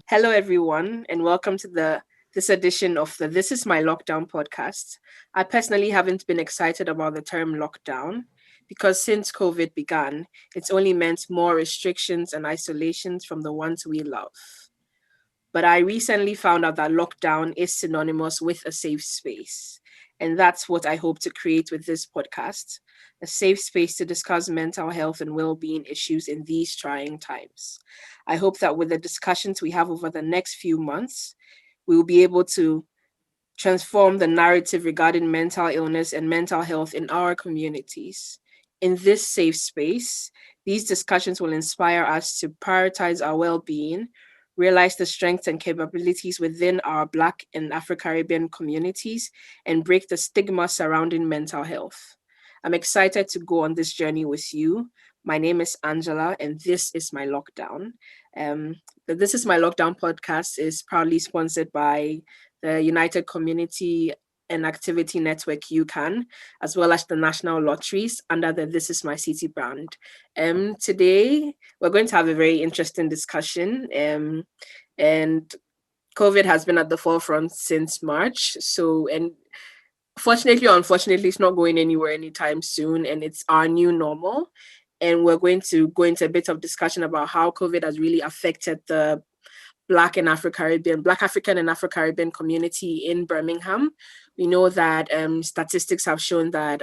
Hello, everyone, and welcome to this edition of the This Is My Lockdown podcast. I personally haven't been excited about the term lockdown because since COVID began, it's only meant more restrictions and isolations from the ones we love. But I recently found out that lockdown is synonymous with a safe space. And that's what I hope to create with this podcast, a safe space to discuss mental health and well-being issues in these trying times. I hope that with the discussions we have over the next few months, we will be able to transform the narrative regarding mental illness and mental health in our communities. In this safe space, these discussions will inspire us to prioritize our well-being, realize the strengths and capabilities within our Black and Afro-Caribbean communities, and break the stigma surrounding mental health. I'm excited to go on this journey with you. My name is Angela, and this is my lockdown. The This Is My Lockdown podcast is proudly sponsored by the United Community and Activity Network UCAN, as well as the National Lotteries under the This Is My City brand. Today, we're going to have a very interesting discussion, and COVID has been at the forefront since March. And fortunately or unfortunately, it's not going anywhere anytime soon, and it's our new normal. And we're going to go into a bit of discussion about how COVID has really affected the Black and Black African and Afro-Caribbean community in Birmingham. We know that statistics have shown that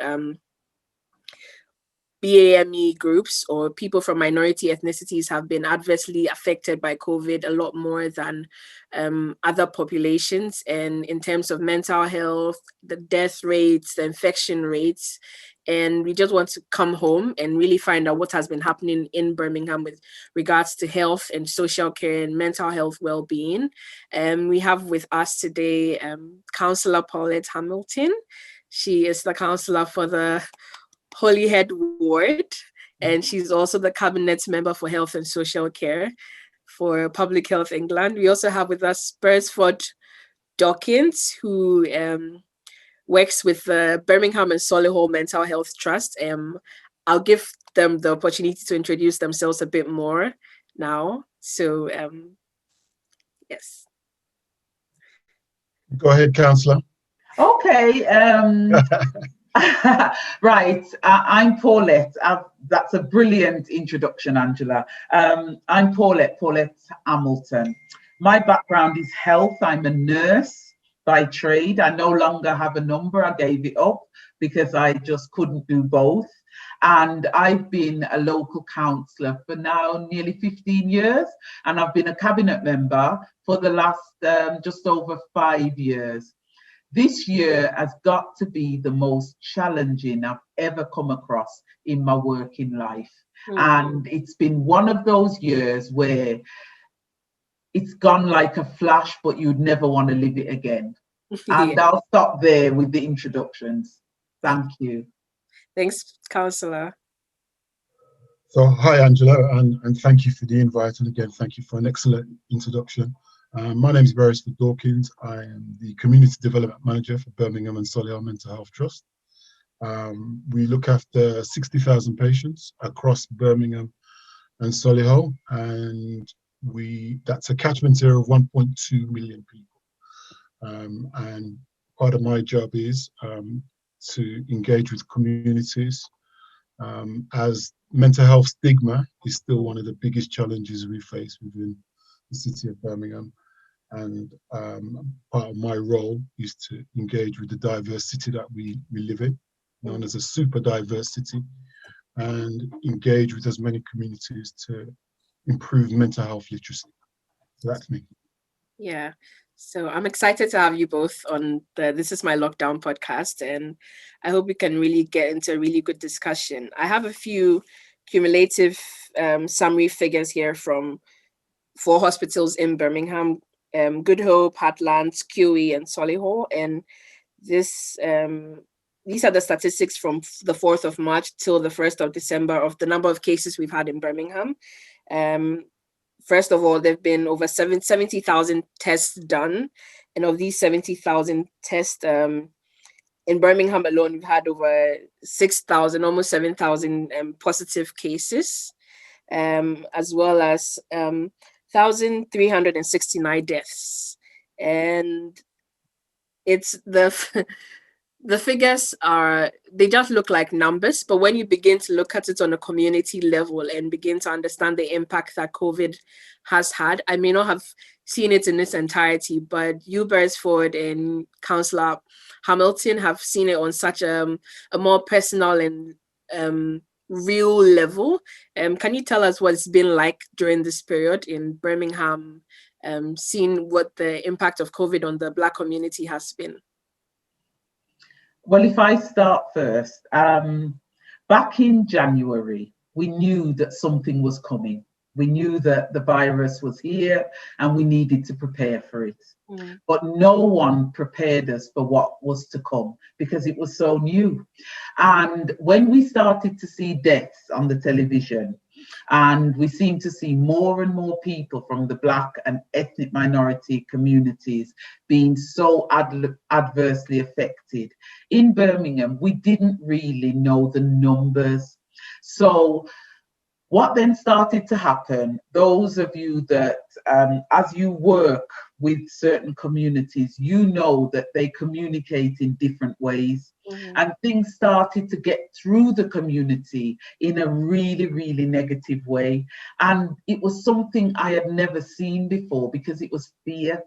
BME groups or people from minority ethnicities have been adversely affected by COVID a lot more than other populations. And in terms of mental health, the death rates, the infection rates, and we just want to come home and really find out what has been happening in Birmingham with regards to health and social care and mental health well-being. We have with us today Councillor Paulette Hamilton. She is the councillor for the Holyhead Ward, and she's also the Cabinet Member for Health and Social Care for Public Health England. We also have with us Beresford Dawkins, who works with the Birmingham and Solihull Mental Health Trust. I'll give them the opportunity to introduce themselves a bit more now. So, yes. Go ahead, Councillor. Okay. Right. I'm Paulette. That's a brilliant introduction, Angela. I'm Paulette Hamilton. My background is health. I'm a nurse by trade. I no longer have a number. I gave it up because I just couldn't do both. And I've been a local councillor for now nearly 15 years. And I've been a cabinet member for the last just over 5 years. This year has got to be the most challenging I've ever come across in my working life. And it's been one of those years where it's gone like a flash, but you'd never want to live it again. And I'll stop there with the introductions. Thank you. Thanks, Councillor. So, hi, Angela, and thank you for the invite. And again, thank you for an excellent introduction. My name is Beresford Dawkins. I am the Community Development Manager for Birmingham and Solihull Mental Health Trust. We look after 60,000 patients across Birmingham and Solihull, and that's a catchment area of 1.2 million people. And part of my job is to engage with communities, as mental health stigma is still one of the biggest challenges we face within the city of Birmingham. And part of my role is to engage with the diverse city that we live in, known as a super diverse city, and engage with as many communities to improve mental health literacy. So that's me. Yeah. So I'm excited to have you both on the This Is My Lockdown podcast, and I hope we can really get into a really good discussion. I have a few cumulative summary figures here from 4 hospitals in Birmingham, Good Hope, Heartlands, QE, and Solihull. And these are the statistics from the 4th of March till the 1st of December of the number of cases we've had in Birmingham. First of all, there have been over 70,000 tests done. And of these 70,000 tests, in Birmingham alone, we've had over 6,000, almost 7,000 positive cases, as well as 1,369 deaths. And it's the figures they just look like numbers, but when you begin to look at it on a community level and begin to understand the impact that COVID has had, I may not have seen it in its entirety, but you, Beresford, and Councillor Hamilton have seen it on such a more personal and real level. Can you tell us what it's been like during this period in Birmingham, seeing what the impact of COVID on the Black community has been? Well, if I start first, back in January, we knew that something was coming. We knew that the virus was here and we needed to prepare for it. But no one prepared us for what was to come because it was so new. And when we started to see deaths on the television, and we seem to see more and more people from the Black and ethnic minority communities being so adversely affected. In Birmingham, we didn't really know the numbers. So what then started to happen, those of you that, as you work with certain communities, you know that they communicate in different ways. And things started to get through the community in a really, really negative way. And it was something I had never seen before because it was fear.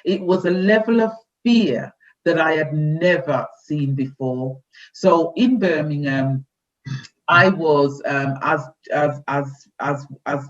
It was a level of fear that I had never seen before. So in Birmingham, I was, as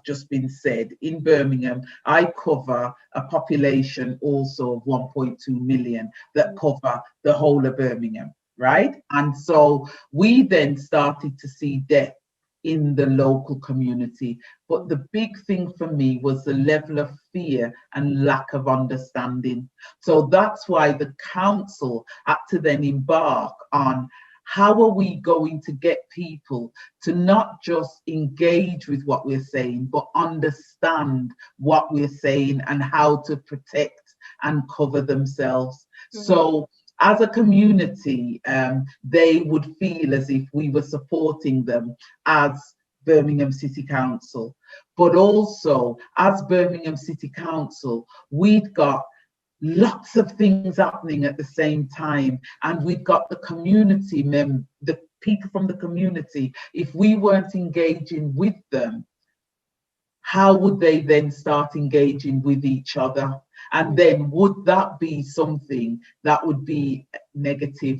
just been said, in Birmingham, I cover a population also of 1.2 million that cover the whole of Birmingham, right? And so we then started to see death in the local community. But the big thing for me was the level of fear and lack of understanding. So that's why the council had to then embark on how are we going to get people to not just engage with what we're saying, but understand what we're saying and how to protect and cover themselves. So as a community, they would feel as if we were supporting them as Birmingham City Council. But also, as Birmingham City Council, we'd got lots of things happening at the same time, and we've got the community the people from the community. If we weren't engaging with them, how would they then start engaging with each other? And then would that be something that would be negative?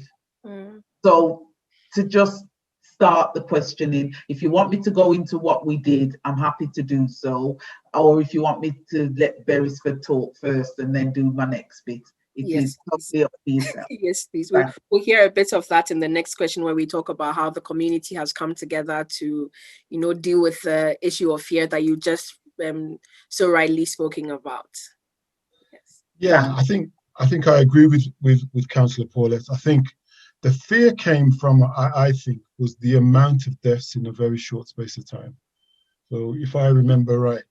So to just start the questioning, if you want me to go into what we did, I'm happy to do so. Or if you want me to let Beresford talk first and then do my next bit, it is totally up to yourself. Yes, please. We'll hear a bit of that in the next question where we talk about how the community has come together to, deal with the issue of fear that you just so rightly spoken about. Yes. Yeah, I think I agree with Councillor Paulette. I think the fear came from, I think, was the amount of deaths in a very short space of time. So if I remember right,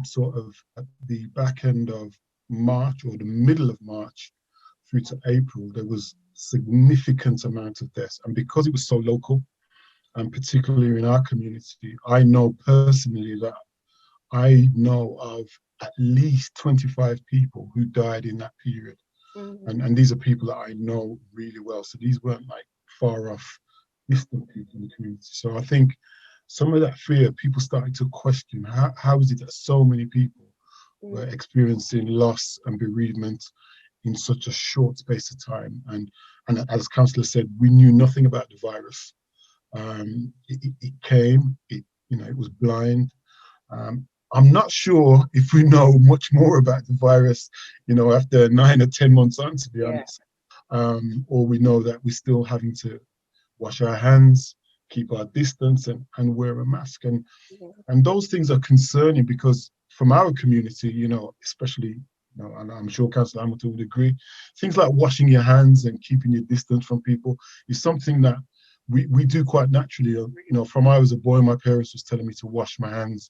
sort of at the back end of March or the middle of March through to April, there was significant amount of deaths. And because it was so local, and particularly in our community, I know personally that I know of at least 25 people who died in that period. And these are people that I know really well. So these weren't like far off, distant people in the community. So I think some of that fear, people started to question, how is it that so many people were experiencing loss and bereavement in such a short space of time? And as Councillor said, we knew nothing about the virus. It came, it was blind. I'm not sure if we know much more about the virus, after 9 or 10 months on, to be honest. Or we know that we're still having to wash our hands, keep our distance, and wear a mask. And those things are concerning because from our community, especially, and I'm sure Councillor Hamilton would agree, things like washing your hands and keeping your distance from people is something that we do quite naturally. From I was a boy, my parents was telling me to wash my hands,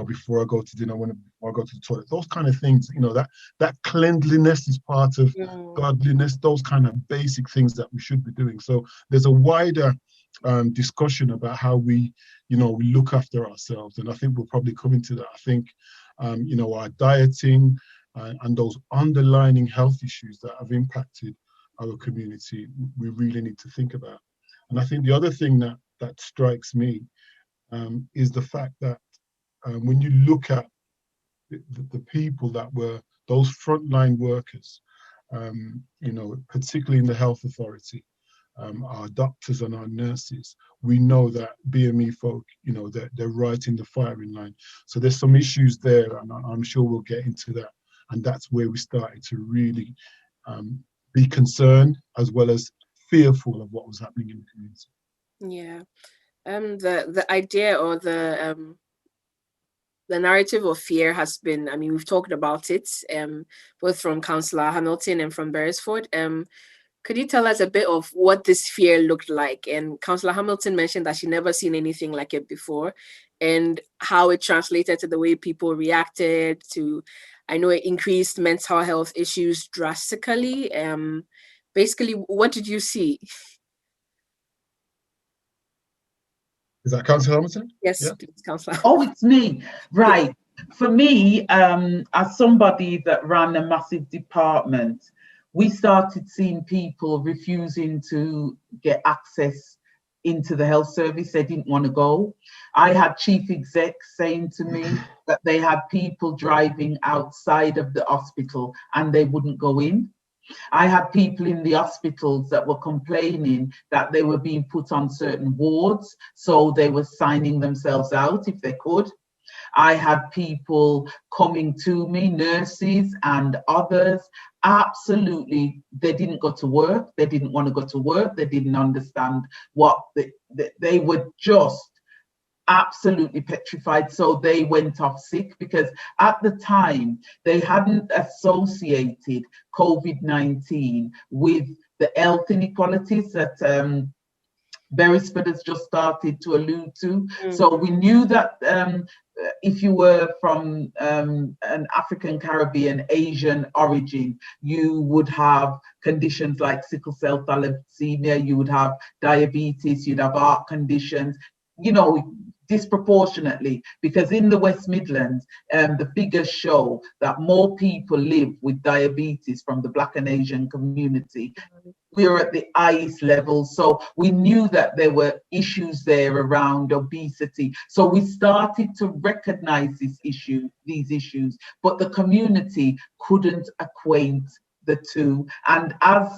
before I go to dinner, before I go to the toilet. Those kind of things, that cleanliness is part of godliness. Those kind of basic things that we should be doing. So there's a wider discussion about how we, we look after ourselves. And I think we'll probably come into that. I think, our dieting and those underlying health issues that have impacted our community, we really need to think about. And I think the other thing that strikes me is the fact that when you look at the people that were those frontline workers, particularly in the health authority, our doctors and our nurses, we know that BME folk, they're right in the firing line. So there's some issues there, and I'm sure we'll get into that. And that's where we started to really be concerned as well as fearful of what was happening in the community. Yeah, the idea or the narrative of fear has been, we've talked about it, both from Councillor Hamilton and from Beresford. Could you tell us a bit of what this fear looked like? And Councillor Hamilton mentioned that she never seen anything like it before, and how it translated to the way people reacted to, I know it increased mental health issues drastically. Basically, what did you see? Is that Councillor Hamilton? Yes, yeah. Please, Councillor. Oh, it's me. Right. For me, as somebody that ran a massive department, we started seeing people refusing to get access into the health service. They didn't want to go. I had chief execs saying to me that they had people driving outside of the hospital and they wouldn't go in. I had people in the hospitals that were complaining that they were being put on certain wards, so they were signing themselves out if they could. I had people coming to me, nurses and others, absolutely, they didn't go to work. They didn't want to go to work. They didn't understand what they were just absolutely petrified. So they went off sick because at the time they hadn't associated COVID-19 with the health inequalities that Beresford has just started to allude to. So we knew that if you were from an African, Caribbean, Asian origin, you would have conditions like sickle cell thalassemia, you would have diabetes, you'd have heart conditions, disproportionately, because in the West Midlands, the figures show that more people live with diabetes from the Black and Asian community. We're at the highest level, so we knew that there were issues there around obesity. So we started to recognize these issues, but the community couldn't acquaint the two. And as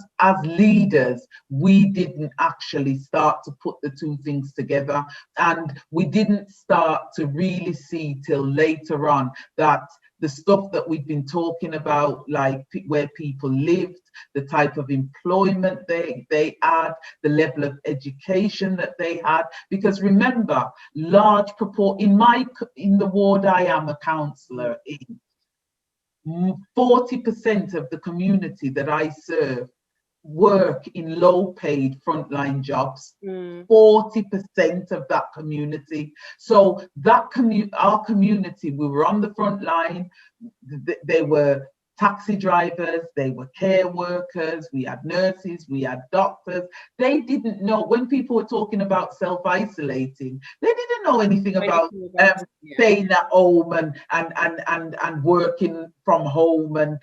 leaders, we didn't actually start to put the two things together. And we didn't start to really see till later on that the stuff that we've been talking about, like where people lived, the type of employment they had, the level of education that they had. Because remember, large proportion, in the ward I am a councillor in, 40% of the community that I serve work in low-paid frontline jobs. 40% of that community. So that our community, we were on the front line. They were taxi drivers, they were care workers, we had nurses, we had doctors. They didn't know, when people were talking about self-isolating, they didn't know anything about staying at home and working from home and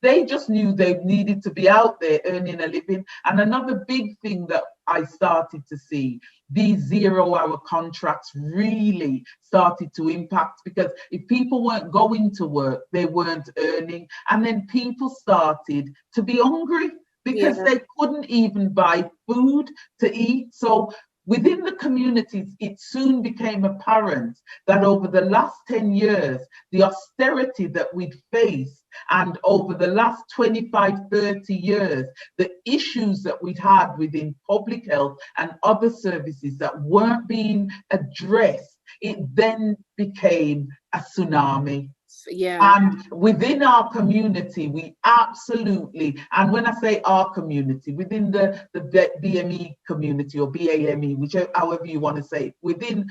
they just knew they needed to be out there earning a living. And another big thing that I started to see, these 0-hour contracts really started to impact, because if people weren't going to work, they weren't earning. And then people started to be hungry because they couldn't even buy food to eat. So within the communities, it soon became apparent that over the last 10 years, the austerity that we'd faced, and over the last 25, 30 years, the issues that we'd had within public health and other services that weren't being addressed, it then became a tsunami. And within our community, we absolutely, and when I say our community, within the BME community or BAME, however you want to say it, within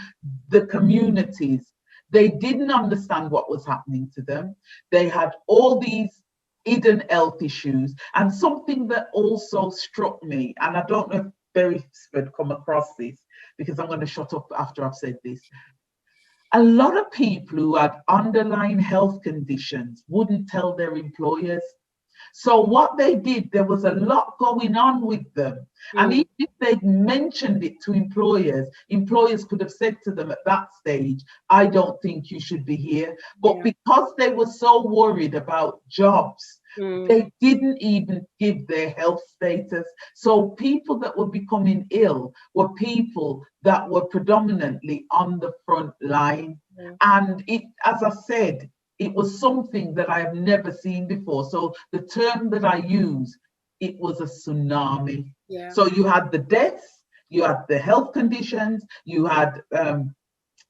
the communities, they didn't understand what was happening to them. They had all these hidden health issues. And something that also struck me, and I don't know if Beresford come across this, because I'm going to shut up after I've said this. A lot of people who had underlying health conditions wouldn't tell their employers. So what they did, there was a lot going on with them. And even if they'd mentioned it to employers, employers could have said to them at that stage, I don't think you should be here. But because they were so worried about jobs, they didn't even give their health status. So people that were becoming ill were people that were predominantly on the front line. And it, as I said, it was something that I have never seen before. So the term that I use, it was a tsunami. So you had the deaths, you had the health conditions, you had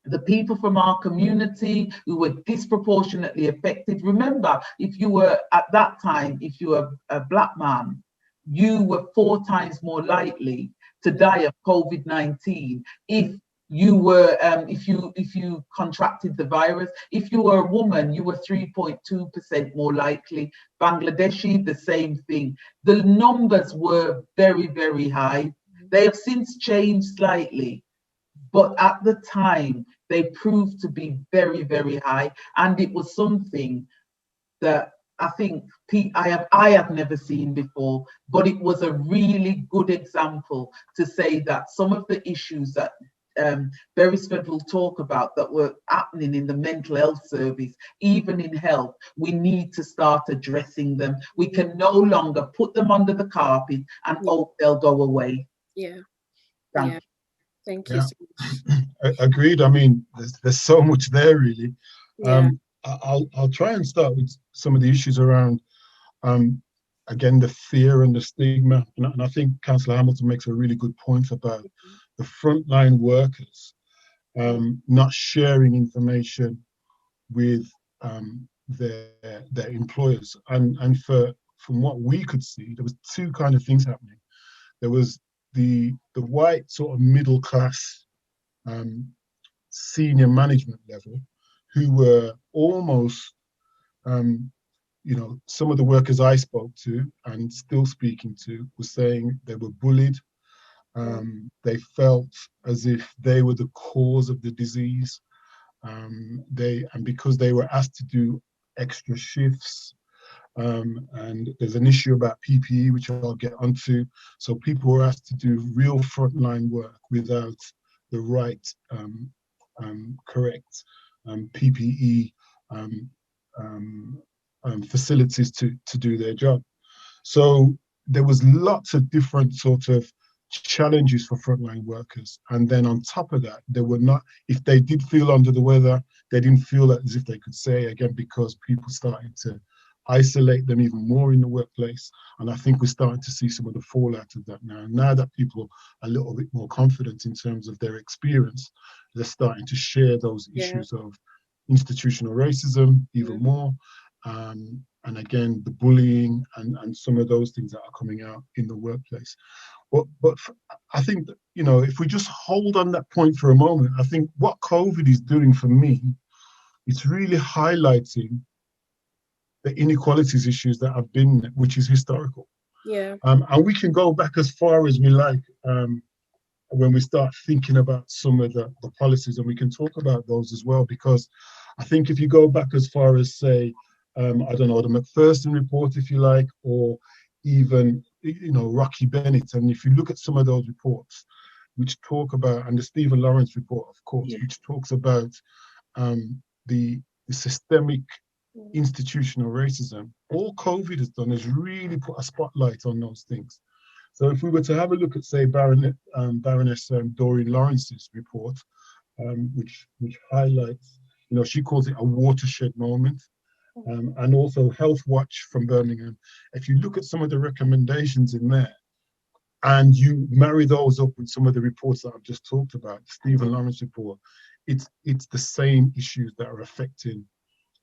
the people from our community who were disproportionately affected. Remember, if you were at that time, if you were a Black man, you were 4 times more likely to die of COVID-19 if you were, if you contracted the virus. If you were a woman, you were 3.2% more likely. Bangladeshi, the same thing. The numbers were very, very high. They have since changed slightly, but at the time, they proved to be very, very high. And it was something that I think I have never seen before, but it was a really good example to say that some of the issues that Beresford will talk about that were happening in the mental health service, even in health, we need to start addressing them. We can no longer put them under the carpet and hope they'll go away. Thank you so much. Agreed. I mean, there's so much there, really. I'll try and start with some of the issues around, again, the fear and the stigma. And I think Councillor Hamilton makes a really good point about the frontline workers not sharing information with their employers. And from what we could see, there was 2 kind of things happening. There was the white sort of middle class senior management level, who were almost, you know, some of the workers I spoke to and still speaking to were saying they were bullied. They felt as if they were the cause of the disease. And because they were asked to do extra shifts, and there's an issue about PPE, which I'll get onto. So people were asked to do real frontline work without the right, correct PPE facilities to do their job. So there was lots of different sort of challenges for frontline workers. And then on top of that, they were not, if they did feel under the weather, they didn't feel as if they could say, again, because people started to isolate them even more in the workplace. And I think we're starting to see some of the fallout of that now. Now that people are a little bit more confident in terms of their experience, they're starting to share those issues of institutional racism even more. And again, the bullying and some of those things that are coming out in the workplace. But I think that, you know, if we just hold on that point for a moment, I think what COVID is doing for me, it's really highlighting the inequalities issues that have been, which is historical. And we can go back as far as we like when we start thinking about some of the policies, and we can talk about those as well, because I think if you go back as far as, say, I don't know, the Macpherson report, if you like, or even, you know, Rocky Bennett, and if you look at some of those reports which talk about, and the Stephen Lawrence report, of course, which talks about the systemic institutional racism, all COVID has done is really put a spotlight on those things. So if we were to have a look at, say, Baroness Doreen Lawrence's report, which highlights, you know, she calls it a watershed moment, and also Health Watch from Birmingham. If you look at some of the recommendations in there, and you marry those up with some of the reports that I've just talked about, the Stephen Lawrence report, it's the same issues that are affecting,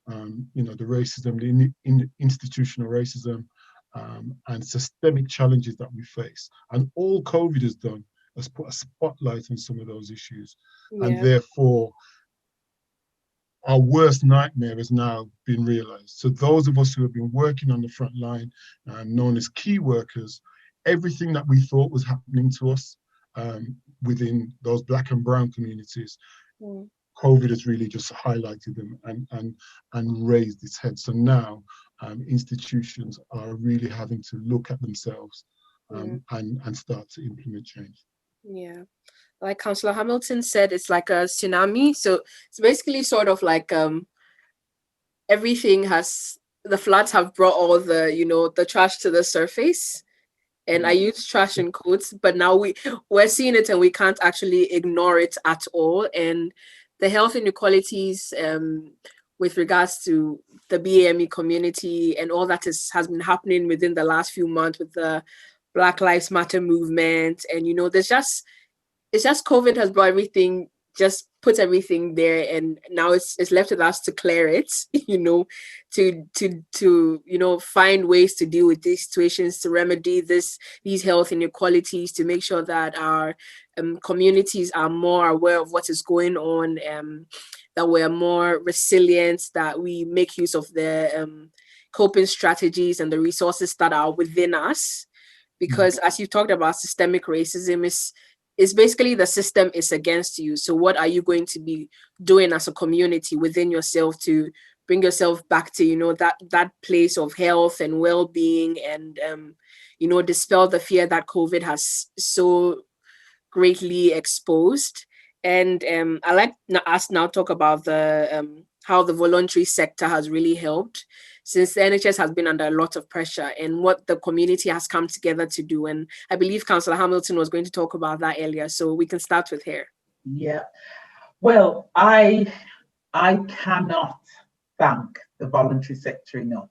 you know, the racism, the institutional racism, and systemic challenges that we face. And all COVID has done is put a spotlight on some of those issues. And therefore, our worst nightmare has now been realized. So those of us who have been working on the front line, known as key workers, everything that we thought was happening to us within those Black and brown communities, COVID has really just highlighted them and raised its head. So now institutions are really having to look at themselves and start to implement change. Yeah, like Councillor Hamilton said, it's like a tsunami. So it's basically sort of like everything the floods have brought all the, the trash to the surface. And I use trash in quotes, but now we're seeing it and we can't actually ignore it at all. And the health inequalities with regards to the BME community and all that has been happening within the last few months with the Black Lives Matter movement. And, it's just COVID has brought everything, just put everything there. And now it's left with us to clear it, to find ways to deal with these situations, to remedy these health inequalities, to make sure that our communities are more aware of what is going on, that we're more resilient, that we make use of the coping strategies and the resources that are within us. Because as you talked about, systemic racism is basically the system is against you. So what are you going to be doing as a community within yourself to bring yourself back to, that place of health and well-being and, dispel the fear that COVID has so greatly exposed. And I like us now talk about the how the voluntary sector has really helped, since the NHS has been under a lot of pressure, and what the community has come together to do. And I believe Councillor Hamilton was going to talk about that earlier, so we can start with her. Yeah, well, I cannot thank the voluntary sector enough.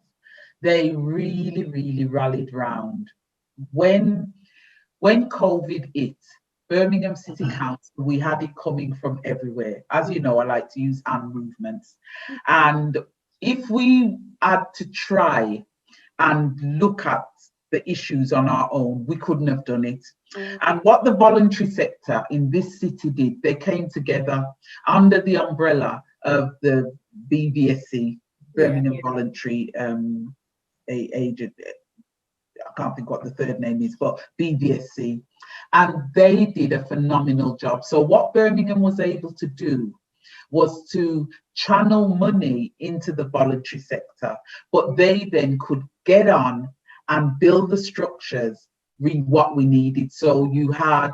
They really, really rallied round. When COVID hit, Birmingham City Council, we had it coming from everywhere. As you know, I like to use hand movements. And if we had to try and look at the issues on our own, we couldn't have done it. And what the voluntary sector in this city did, they came together under the umbrella of the BVSC, Birmingham Voluntary Agent. I can't think what the third name is, but BVSC, and they did a phenomenal job. So what Birmingham was able to do was to channel money into the voluntary sector, but they then could get on and build the structures what we needed. So you had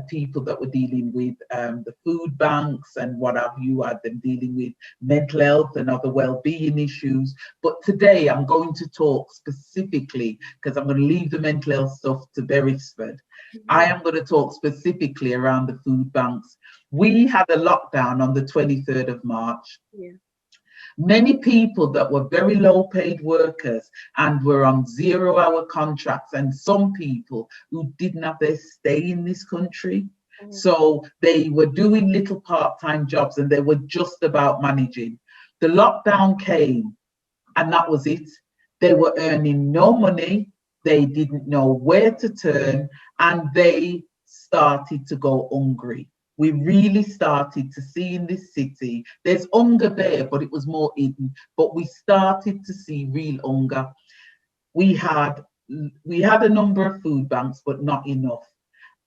people that were dealing with the food banks and what have you, had them dealing with mental health and other well-being issues. But today I'm going to talk specifically, because I'm going to leave the mental health stuff to Beresford. I am going to talk specifically around the food banks. We had a lockdown on the 23rd of March. Many people that were very low paid workers and were on 0-hour contracts, and some people who didn't have their stay in this country. So they were doing little part-time jobs and they were just about managing. The lockdown came and that was it. They were earning no money. They didn't know where to turn and they started to go hungry. We really started to see in this city, there's hunger there, but it was more hidden. But we started to see real hunger. We had a number of food banks, but not enough.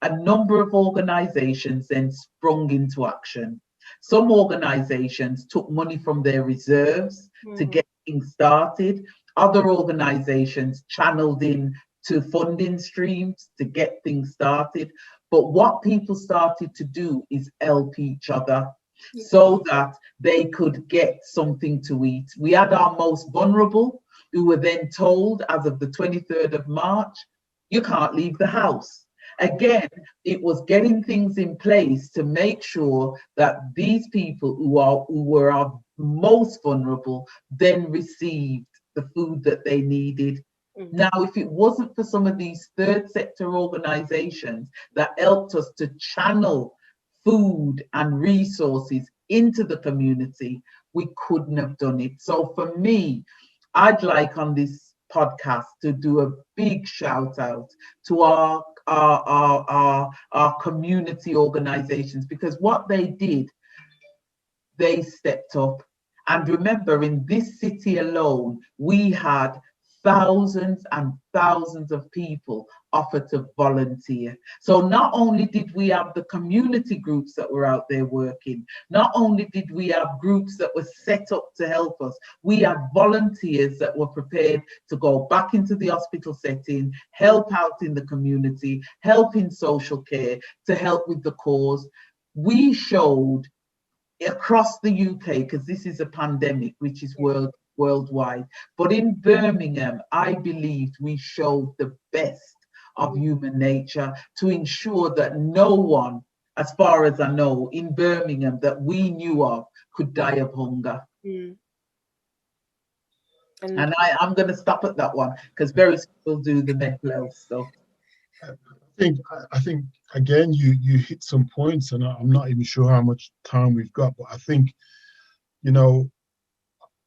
A number of organisations then sprung into action. Some organisations took money from their reserves to get things started. Other organisations channeled in to funding streams to get things started. But what people started to do is help each other so that they could get something to eat. We had our most vulnerable who were then told as of the 23rd of March, you can't leave the house. Again, it was getting things in place to make sure that these people who were our most vulnerable then received the food that they needed. Now, if it wasn't for some of these third sector organizations that helped us to channel food and resources into the community, we couldn't have done it. So for me, I'd like on this podcast to do a big shout out to our community organizations, because what they did, they stepped up. And remember, in this city alone, we had thousands and thousands of people offered to volunteer. So not only did we have the community groups that were out there working, not only did we have groups that were set up to help us, we had volunteers that were prepared to go back into the hospital setting, help out in the community, help in social care, to help with the cause. We showed across the UK, because this is a pandemic which is worldwide, but in Birmingham, I believed we showed the best of human nature to ensure that no one, as far as I know, in Birmingham that we knew of could die of hunger. And I'm going to stop at that one, because Beresford will do the mental health stuff. I think again, you hit some points, and I'm not even sure how much time we've got, but I think, you know,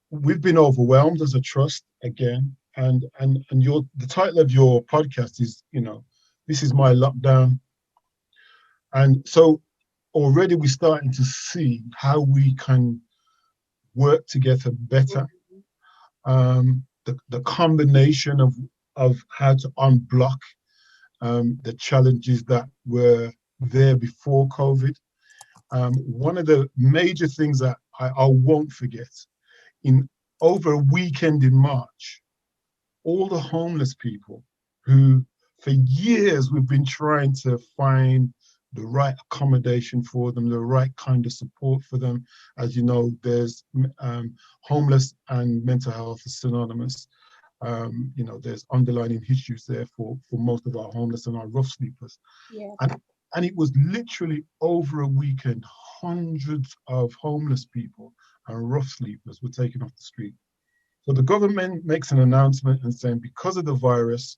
we've been overwhelmed as a trust again, and the title of your podcast is, you know, this is my lockdown. And so already we're starting to see how we can work together better. The combination of how to unblock the challenges that were there before COVID. One of the major things that I won't forget, in over a weekend in March, all the homeless people who for years we've been trying to find the right accommodation for them, the right kind of support for them. As you know, there's homeless and mental health is synonymous. You know, there's underlying issues there for most of our homeless and our rough sleepers. Yeah. And it was literally over a weekend, hundreds of homeless people and rough sleepers were taken off the street. So the government makes an announcement and saying, because of the virus,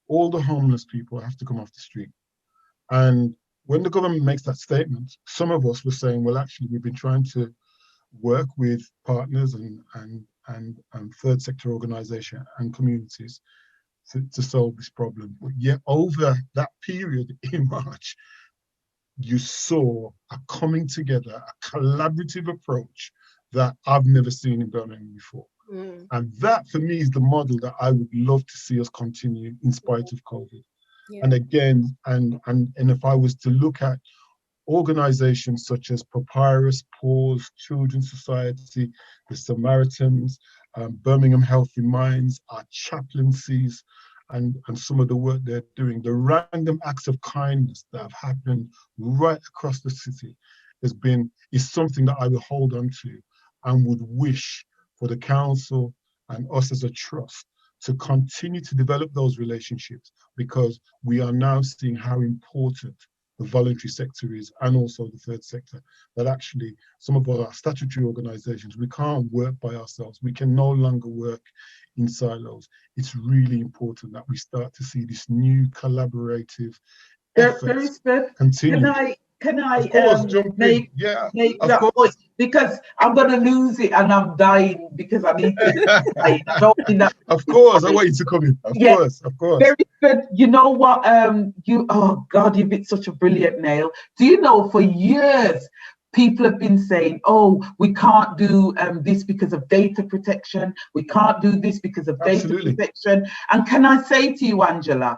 all the homeless people have to come off the street. And when the government makes that statement, some of us were saying, well, actually, we've been trying to work with partners and third sector organization and communities to solve this problem. But yet over that period in March, you saw a coming together, a collaborative approach that I've never seen in Birmingham before. And that for me is the model that I would love to see us continue in spite of COVID. And again, and if I was to look at organizations such as Papyrus, Pause, Children's Society, the Samaritans, Birmingham Healthy Minds, our chaplaincies, and some of the work they're doing, the random acts of kindness that have happened right across the city is something that I will hold on to and would wish for the council and us as a trust to continue to develop those relationships, because we are now seeing how important the voluntary sector is, and also the third sector, that actually some of our statutory organizations, we can't work by ourselves. We can no longer work in silos. It's really important that we start to see this new collaborative effort continue. Can I of course, make that point? Because I'm going to lose it and I'm dying because I need to. Of course, I want you to come in. Of course. Very good. You know what? Oh God, you've hit such a brilliant nail. Do you know, for years, people have been saying, oh, we can't do this because of data protection. We can't do this because of data protection. And can I say to you, Angela,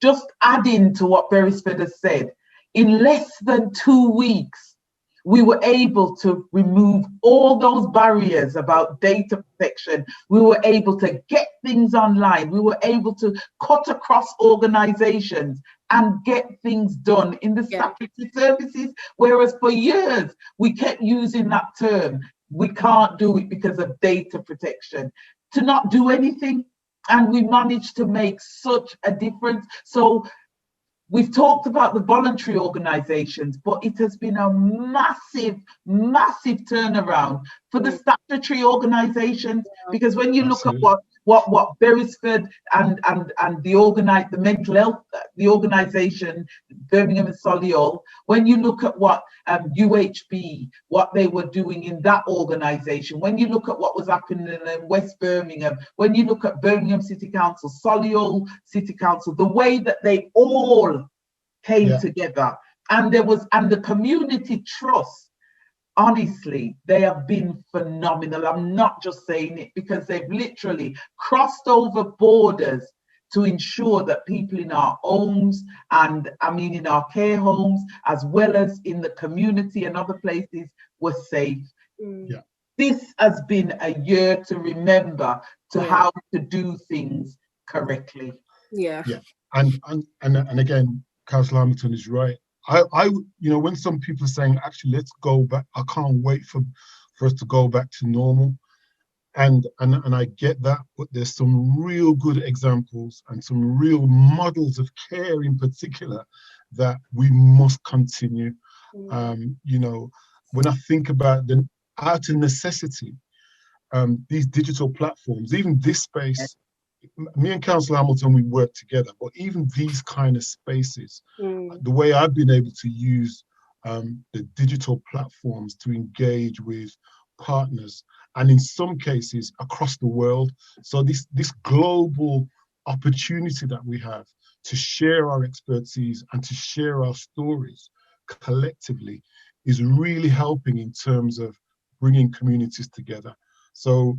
just adding to what Beresford has said, in less than 2 weeks, we were able to remove all those barriers about data protection. We were able to get things online. We were able to cut across organizations and get things done in the statutory services. Whereas for years, we kept using that term. We can't do it because of data protection. To not do anything. And we managed to make such a difference. So we've talked about the voluntary organizations, but it has been a massive, massive turnaround for the statutory organizations, because when you look at what Beresford and the mental health, the organization, Birmingham and Solihull, when you look at what UHB, what they were doing in that organization, when you look at what was happening in West Birmingham, when you look at Birmingham City Council, Solihull City Council, the way that they all came together, and the community trust honestly, they have been phenomenal. I'm not just saying it because they've literally crossed over borders to ensure that people in our homes and in our care homes, as well as in the community and other places, were safe. Yeah. This has been a year to remember to how to do things correctly. Yeah. And again, Councillor Hamilton is right. I when some people are saying, actually, let's go back, I can't wait for us to go back to normal. And I get that, but there's some real good examples and some real models of care in particular that we must continue. When I think about the out of necessity, these digital platforms, even this space, me and Councillor Hamilton, we work together, but even these kind of spaces, the way I've been able to use the digital platforms to engage with partners, and in some cases across the world. So this global opportunity that we have to share our expertise and to share our stories collectively is really helping in terms of bringing communities together. So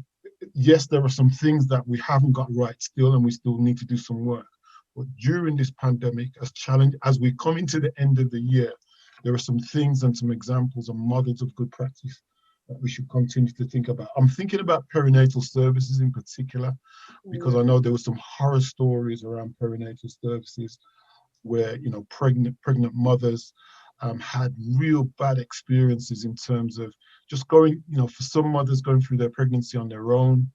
yes, there are some things that we haven't got right still, and we still need to do some work. But during this pandemic, as we come into the end of the year, there are some things and some examples and models of good practice that we should continue to think about. I'm thinking about perinatal services in particular, because I know there were some horror stories around perinatal services where, pregnant mothers had real bad experiences in terms of just going, for some mothers going through their pregnancy on their own,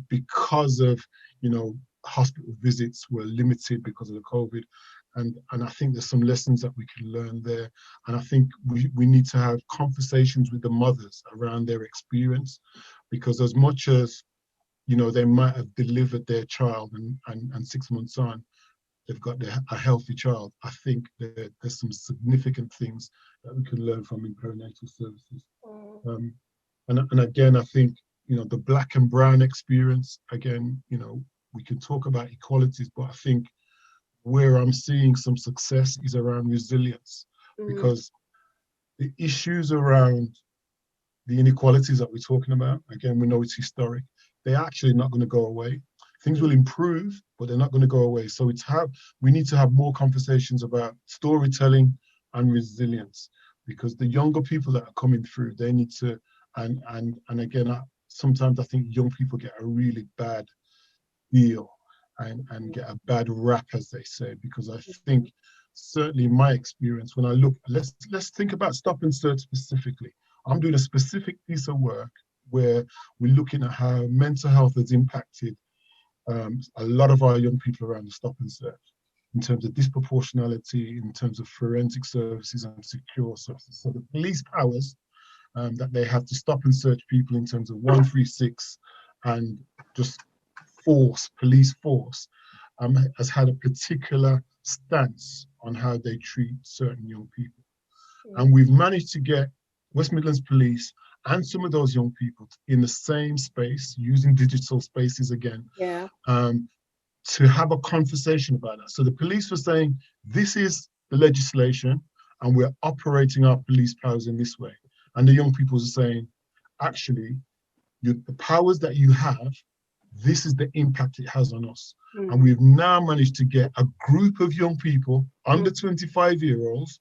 because of, hospital visits were limited because of the COVID. And I think there's some lessons that we can learn there. And I think we need to have conversations with the mothers around their experience, because as much as, they might have delivered their child and 6 months on, they've got a healthy child. I think that there's some significant things that we can learn from in perinatal services. And again, I think, the Black and brown experience, again, we can talk about equalities, but I think where I'm seeing some success is around resilience, because the issues around the inequalities that we're talking about, again, we know it's historic, they're actually not going to go away. Things will improve, but they're not going to go away. So we need to have more conversations about storytelling and resilience, because the younger people that are coming through, they need to, and again, sometimes I think young people get a really bad deal and get a bad rap, as they say, because I think certainly in my experience, when I look, let's think about stop and search specifically. I'm doing a specific piece of work where we're looking at how mental health has impacted a lot of our young people around the stop and search, in terms of disproportionality, in terms of forensic services and secure services. So the police powers that they have to stop and search people in terms of 136 and just police force, has had a particular stance on how they treat certain young people. And we've managed to get West Midlands Police and some of those young people in the same space, using digital spaces again, to have a conversation about that. So the police were saying, this is the legislation, and we're operating our police powers in this way. And the young people are saying, actually, the powers that you have, this is the impact it has on us. And we've now managed to get a group of young people, under 25-year-olds,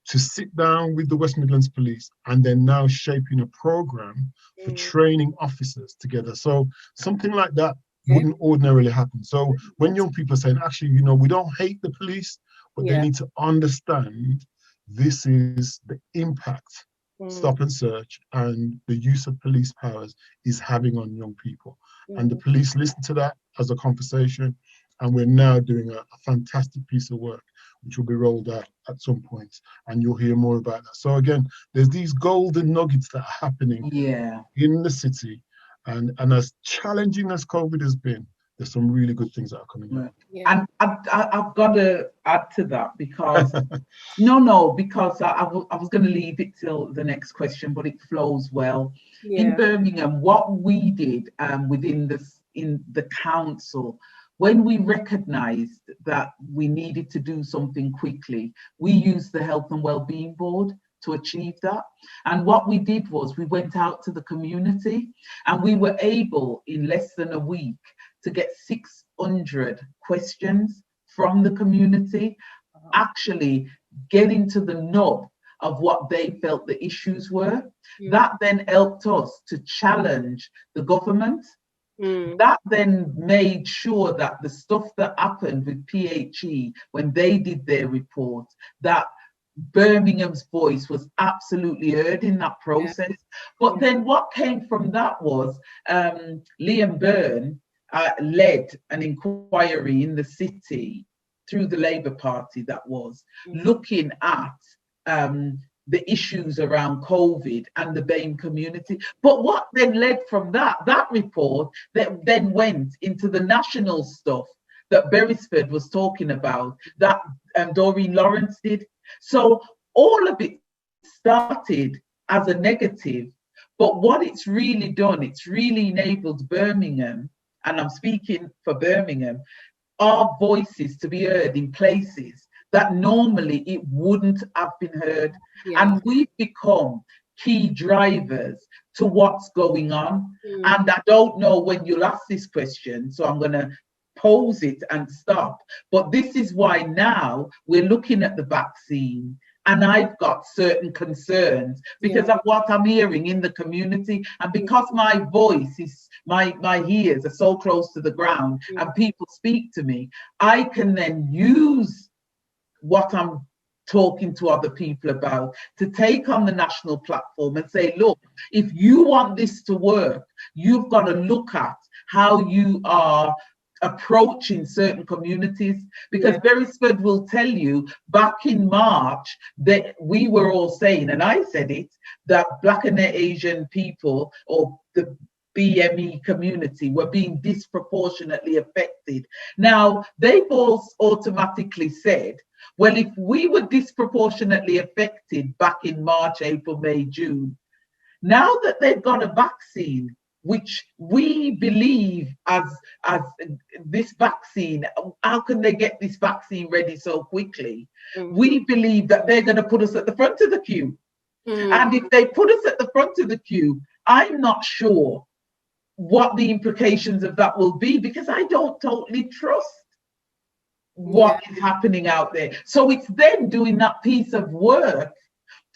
to sit down with the West Midlands Police, and they're now shaping a program for training officers together. So something like that wouldn't ordinarily happen. So when young people are saying, actually, we don't hate the police, but they need to understand this is the impact stop and search and the use of police powers is having on young people. And the police listen to that as a conversation, and we're now doing a fantastic piece of work which will be rolled out at some point, and you'll hear more about that. So again, there's these golden nuggets that are happening in the city, and as challenging as COVID has been, there's some really good things that are coming out. And I've got to add to that, because because I was going to leave it till the next question, but it flows well. In Birmingham, what we did in the council, when we recognised that we needed to do something quickly, we used the Health and Wellbeing Board to achieve that. And what we did was we went out to the community, and we were able in less than a week to get 600 questions from the community, actually getting to the nub of what they felt the issues were. That then helped us to challenge the government. That then made sure that the stuff that happened with PHE when they did their report, that Birmingham's voice was absolutely heard in that process. But then what came from that was Liam Byrne led an inquiry in the city through the Labour Party that was looking at the issues around COVID and the BAME community. But what then led from that report that then went into the national stuff that Beresford was talking about, that Doreen Lawrence did. So all of it started as a negative, but what it's really done, it's really enabled Birmingham, and I'm speaking for Birmingham, our voices to be heard in places that normally it wouldn't have been heard. And we've become key drivers to what's going on. And I don't know when you'll ask this question, so I'm going to pose it and stop. But this is why now we're looking at the vaccine, and I've got certain concerns because of what I'm hearing in the community, and because my voice is, my ears are so close to the ground and people speak to me, I can then use what I'm talking to other people about to take on the national platform and say, look, if you want this to work, you've got to look at how you are approaching certain communities, because Beresford will tell you back in March that we were all saying, and I said it, that Black and Asian people or the BME community were being disproportionately affected. Now, they've all automatically said, well, if we were disproportionately affected back in March, April, May, June, now that they've got a vaccine, which we believe as this vaccine, how can they get this vaccine ready so quickly? We believe that they're going to put us at the front of the queue. And if they put us at the front of the queue, I'm not sure what the implications of that will be, because I don't totally trust what is happening out there. So it's then doing that piece of work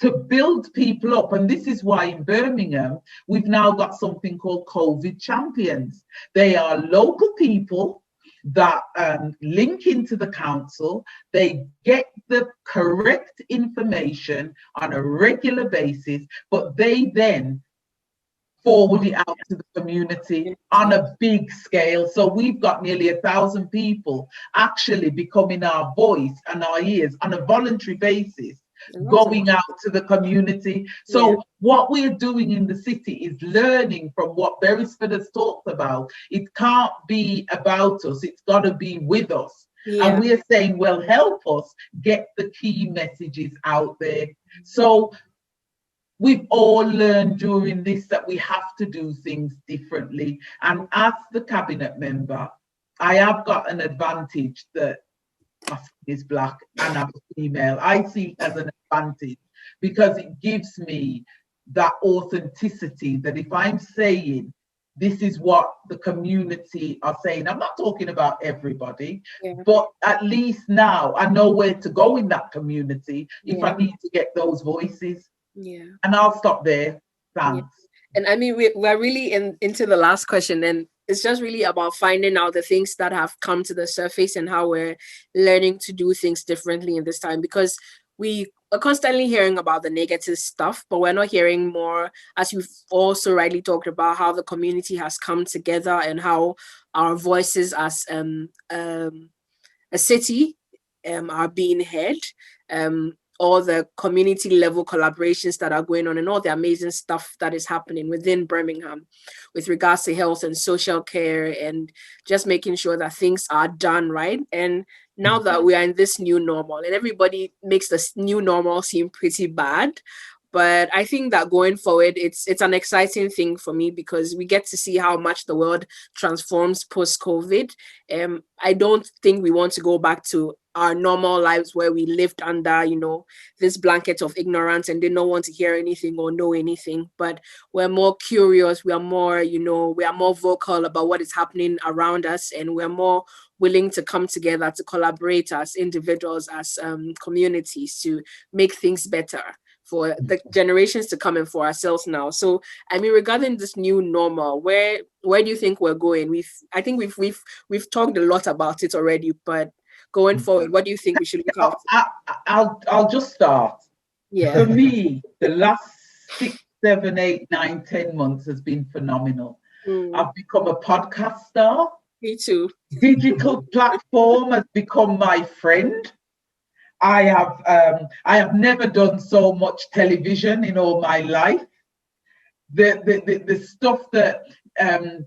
to build people up. And this is why in Birmingham, we've now got something called COVID champions. They are local people that link into the council. They get the correct information on a regular basis, but they then forward it out to the community on a big scale. So we've got nearly 1,000 people actually becoming our voice and our ears on a voluntary basis, going out to the community. So what we're doing in the city is learning from what Beresford has talked about. It can't be about us, it's got to be with us. And we're saying, well, help us get the key messages out there. So we've all learned during this that we have to do things differently. And as the cabinet member, I have got an advantage that my skin is black and I'm a female. I see it as an advantage because it gives me that authenticity that if I'm saying this is what the community are saying, I'm not talking about everybody, but at least now I know where to go in that community if I need to get those voices. And I'll stop there. Thanks. And I mean, we're really into the last question, and it's just really about finding out the things that have come to the surface and how we're learning to do things differently in this time, because we are constantly hearing about the negative stuff, but we're not hearing more, as you've also rightly talked about, how the community has come together and how our voices as a city are being heard. All the community level collaborations that are going on and all the amazing stuff that is happening within Birmingham with regards to health and social care and just making sure that things are done right. And now that we are in this new normal and everybody makes this new normal seem pretty bad, But I think that going forward, it's an exciting thing for me because we get to see how much the world transforms post-COVID. I don't think we want to go back to our normal lives where we lived under, this blanket of ignorance and did not want to hear anything or know anything. But we're more curious. We are more, we are more vocal about what is happening around us, and we're more willing to come together to collaborate as individuals, as communities, to make things better for the generations to come and for ourselves now. So, I mean, regarding this new normal, where do you think we're going? I think we've talked a lot about it already, but going forward, what do you think we should look out for? I'll just start. Yeah. For me, the last 6, 7, 8, 9, 10 months has been phenomenal. I've become a podcast star. Me too. Digital platform has become my friend. I have never done so much television in all my life. The stuff that the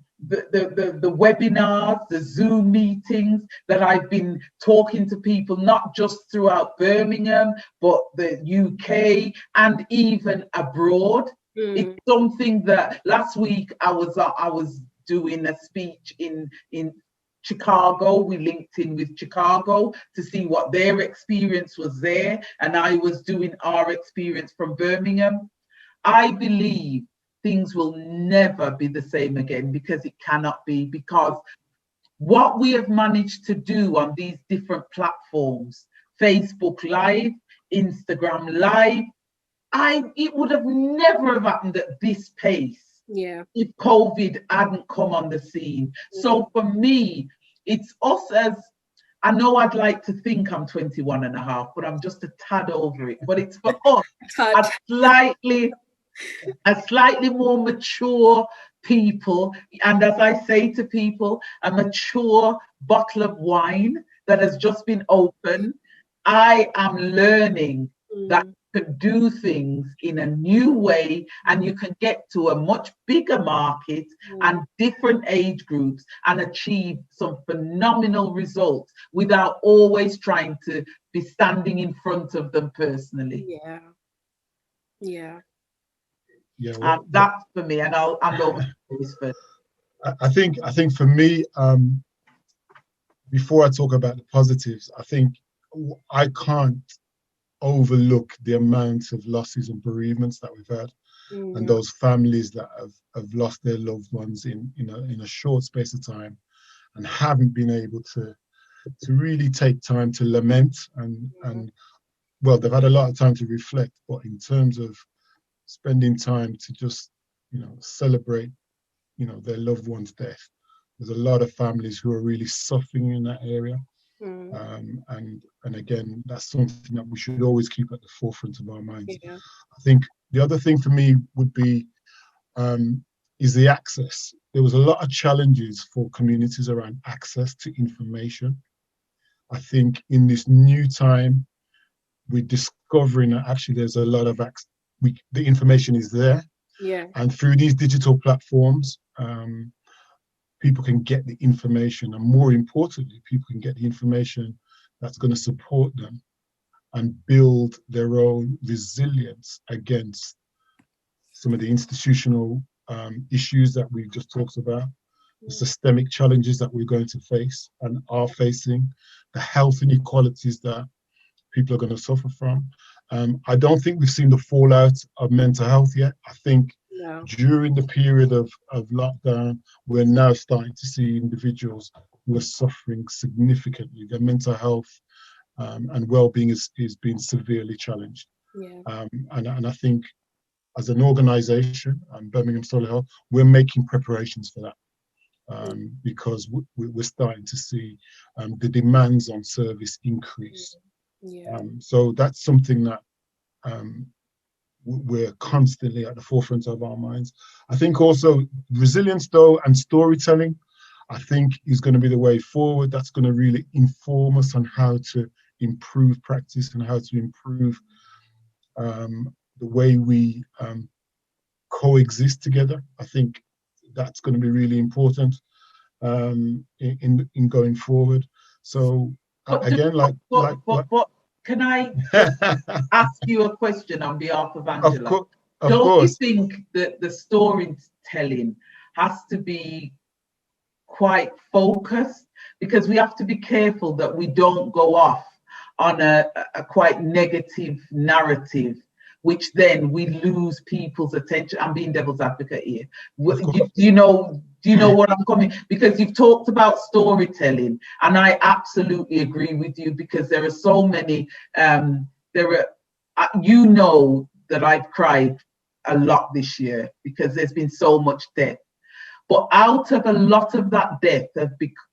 webinars, the Zoom meetings that I've been talking to people, not just throughout Birmingham, but the UK and even abroad. It's something that last week I was doing a speech in Chicago. We linked in with Chicago to see what their experience was there, and I was doing our experience from Birmingham. I believe things will never be the same again, because it cannot be, because what we have managed to do on these different platforms, Facebook Live, Instagram Live, it would have never happened at this pace if COVID hadn't come on the scene. So for me, it's us as, I know I'd like to think I'm 21 and a half, but I'm just a tad over it. But it's for us, a slightly more mature people. And as I say to people, a mature bottle of wine that has just been opened. I am learning that you can do things in a new way, and you can get to a much bigger market and different age groups and achieve some phenomenal results without always trying to be standing in front of them personally. Well, that's for me, and I'll over to Beresford. I think for me, before I talk about the positives, I think I can't overlook the amount of losses and bereavements that we've had, and those families that have lost their loved ones in a short space of time, and haven't been able to really take time to lament and well, they've had a lot of time to reflect, but in terms of spending time to just celebrate their loved one's death, there's a lot of families who are really suffering in that area. And again, that's something that we should always keep at the forefront of our minds. I think the other thing for me would be is the access. There was a lot of challenges for communities around access to information. I think in this new time, we're discovering that actually there's a lot of the information is there, and through these digital platforms, people can get the information, and more importantly, people can get the information that's going to support them and build their own resilience against some of the institutional issues that we've just talked about, the systemic challenges that we're going to face and are facing, the health inequalities that people are going to suffer from. I don't think we've seen the fallout of mental health yet. I think during the period of lockdown, we're now starting to see individuals who are suffering significantly. Their mental health and well-being is being severely challenged. And I think as an organisation, Birmingham Solar Health, we're making preparations for that, because we're starting to see the demands on service increase. So that's something that we're constantly at the forefront of our minds. I think also resilience, though, and storytelling, I think is going to be the way forward. That's going to really inform us on how to improve practice and how to improve the way we coexist together. I think that's going to be really important in going forward. So again, can I just ask you a question on behalf of Angela? Of Don't course. you think that the storytelling has to be quite focused? Because we have to be careful that we don't go off on a quite negative narrative, which then we lose people's attention. I'm being devil's advocate here. Do you know what I'm coming? Because you've talked about storytelling, and I absolutely agree with you, because there are so many. You know that I've cried a lot this year because there's been so much death. But out of a lot of that death,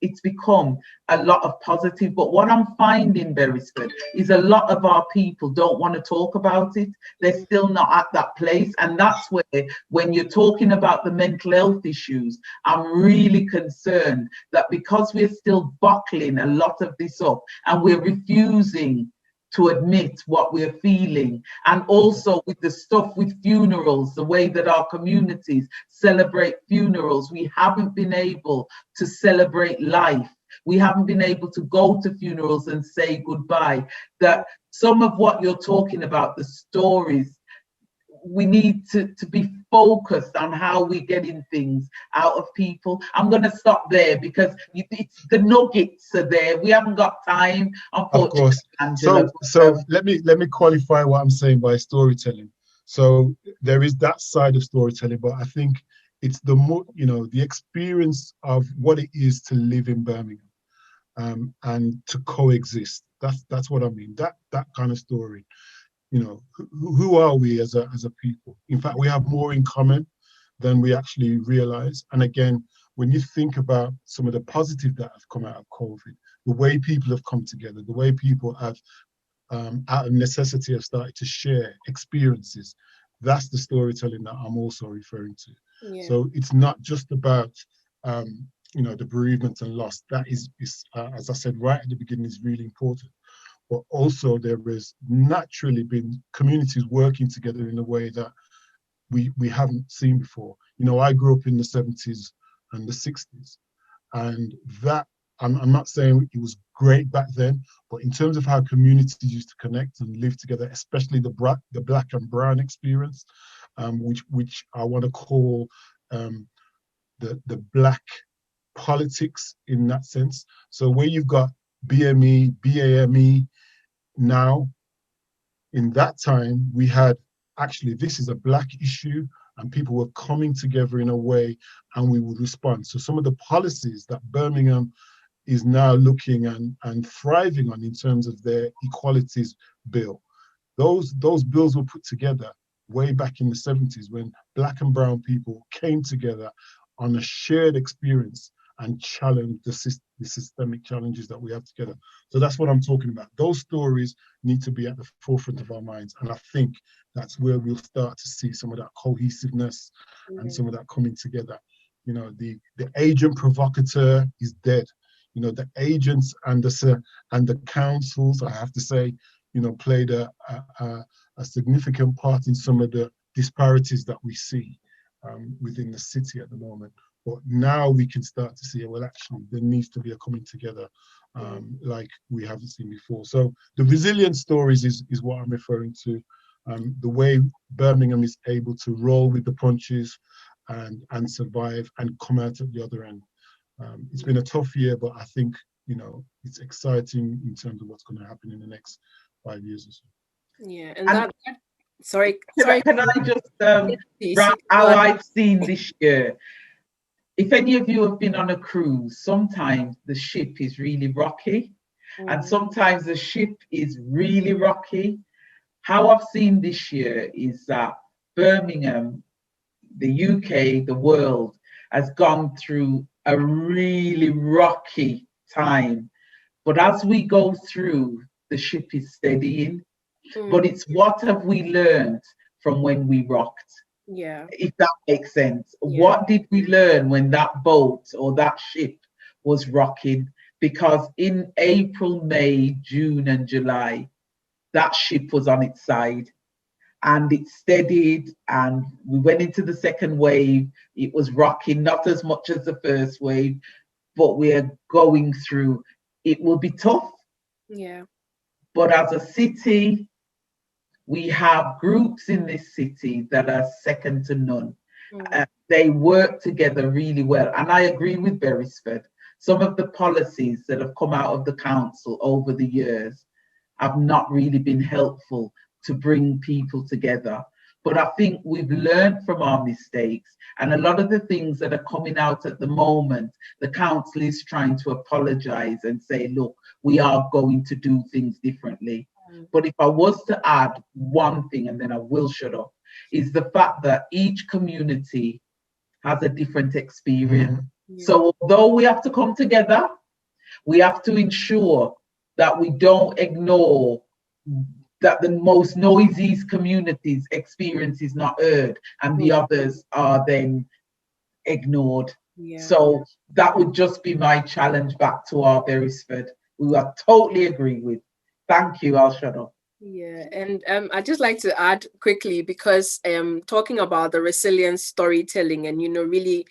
it's become a lot of positive. But what I'm finding, Beresford, is a lot of our people don't want to talk about it. They're still not at that place. And that's where, when you're talking about the mental health issues, I'm really concerned that because we're still bottling a lot of this up and we're refusing to admit what we're feeling, and also with the stuff with funerals, the way that our communities celebrate funerals, we haven't been able to celebrate life. We haven't been able to go to funerals and say goodbye. That some of what you're talking about, the stories, we need to be focused on how we're getting things out of people. I'm going to stop there because the nuggets are there. We haven't got time, unfortunately. Of course. Angela, so let me qualify what I'm saying by storytelling. So there is that side of storytelling, but I think it's the more, the experience of what it is to live in Birmingham, and to coexist. That's what I mean. That kind of story. Who are we as a people? In fact, we have more in common than we actually realize. And again, when you think about some of the positive that have come out of COVID, the way people have come together, the way people have, out of necessity, have started to share experiences, that's the storytelling that I'm also referring to. Yeah. So it's not just about, the bereavement and loss. That is, as I said right at the beginning, is really important. But also there has naturally been communities working together in a way that we haven't seen before. I grew up in the 70s and the 60s, and that, I'm not saying it was great back then, but in terms of how communities used to connect and live together, especially the black and brown experience, which I want to call the black politics in that sense. So where you've got BME, BAME, now, in that time, we had, actually, this is a black issue, and people were coming together in a way, and we would respond. So some of the policies that Birmingham is now looking and thriving on in terms of their equalities bill, those bills were put together way back in the 70s when black and brown people came together on a shared experience and challenge the systemic challenges that we have together. So that's what I'm talking about. Those stories need to be at the forefront of our minds. And I think that's where we'll start to see some of that cohesiveness and some of that coming together. The agent provocateur is dead. The agents and the councils, I have to say, played a significant part in some of the disparities that we see within the city at the moment. But now we can start to see, well, actually, there needs to be a coming together like we haven't seen before. So the resilience stories is what I'm referring to. The way Birmingham is able to roll with the punches and survive and come out at the other end. It's been a tough year, but I think, it's exciting in terms of what's going to happen in the next 5 years or so. Yeah, and sorry. Can I just wrap how I've seen this year? If any of you have been on a cruise, sometimes the ship is really rocky, and sometimes the ship is really rocky. How I've seen this year is that Birmingham, the UK, the world has gone through a really rocky time. But as we go through, the ship is steadying. But it's what have we learned from when we rocked? Yeah. If that makes sense. Yeah. What did we learn when that boat or that ship was rocking? Because in April, May, June and July, that ship was on its side and it steadied, and we went into the second wave. It was rocking, not as much as the first wave, but we're going through. It will be tough. Yeah. But as a city, we have groups in this city that are second to none. They work together really well. And I agree with Beresford. Some of the policies that have come out of the council over the years have not really been helpful to bring people together. But I think we've learned from our mistakes, and a lot of the things that are coming out at the moment, the council is trying to apologize and say, look, we are going to do things differently. But if I was to add one thing, and then I will shut up, is the fact that each community has a different experience. So although we have to come together, we have to ensure that we don't ignore that the most noisiest communities' experience is not heard and the others are then ignored. So that would just be my challenge back to our Beresford, who I totally agree with. Thank you, I'll shut up. Yeah, and I'd just like to add quickly, because talking about the resilience storytelling and, really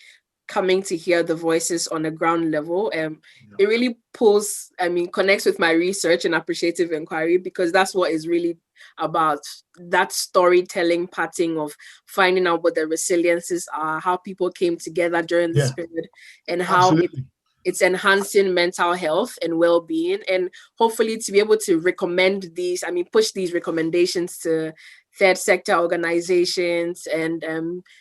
coming to hear the voices on the ground level, it really connects with my research and appreciative inquiry, because that's what is really about, that storytelling pattern of finding out what the resiliences are, how people came together during this period, and how it's enhancing mental health and well-being, and hopefully to be able to recommend these, push these recommendations to third sector organizations and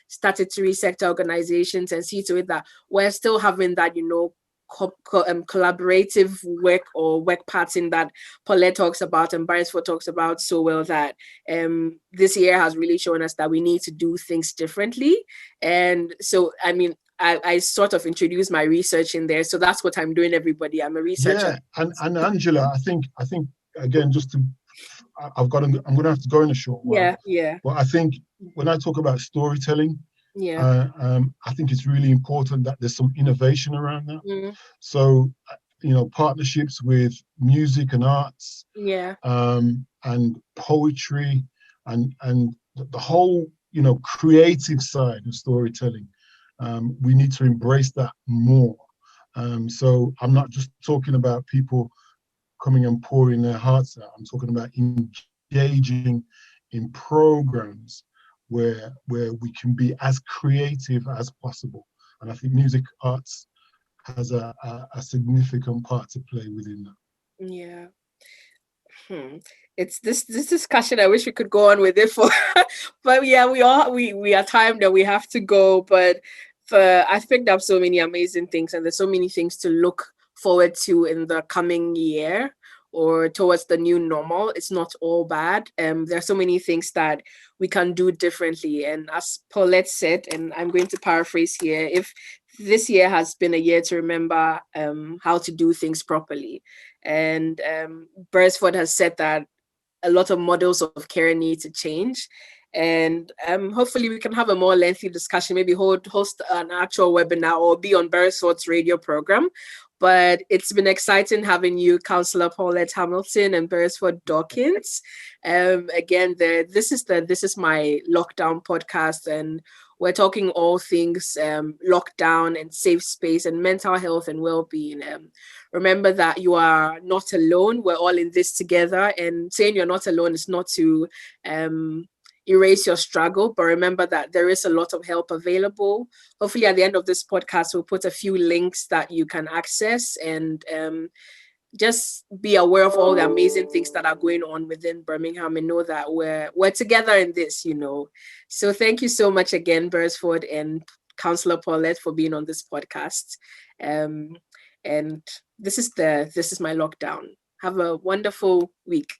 statutory sector organizations, and see to it that we're still having that, collaborative work or work pattern that Paulette talks about and Beresford talks about so well, that this year has really shown us that we need to do things differently. And so, I sort of introduced my research in there, so that's what I'm doing, everybody. I'm a researcher. Yeah, and Angela, I think again, I'm gonna have to go in a short while. Yeah. But I think when I talk about storytelling, I think it's really important that there's some innovation around that. So, partnerships with music and arts, and poetry, and the whole, creative side of storytelling. We need to embrace that more. So I'm not just talking about people coming and pouring their hearts out. I'm talking about engaging in programs where we can be as creative as possible. And I think music arts has a significant part to play within that. Yeah. It's this discussion, I wish we could go on with it for but yeah, we are timed and we have to go. But I picked up so many amazing things, and there's so many things to look forward to in the coming year or towards the new normal. It's not all bad. There are so many things that we can do differently. And as Paulette said, and I'm going to paraphrase here, if this year has been a year to remember how to do things properly. And Beresford has said that a lot of models of care need to change. And hopefully we can have a more lengthy discussion, maybe host an actual webinar or be on Beresford's radio program. But it's been exciting having you, Councillor Paulette Hamilton and Beresford Dawkins. Again, this is my lockdown podcast, and we're talking all things lockdown and safe space and mental health and well-being. Remember that you are not alone. We're all in this together, and saying you're not alone is not to erase your struggle, but remember that there is a lot of help available. Hopefully at the end of this podcast, we'll put a few links that you can access, and just be aware of all the amazing things that are going on within Birmingham, and know that we're together in this, So thank you so much again, Beresford and Councillor Paulette, for being on this podcast. And this is my lockdown. Have a wonderful week.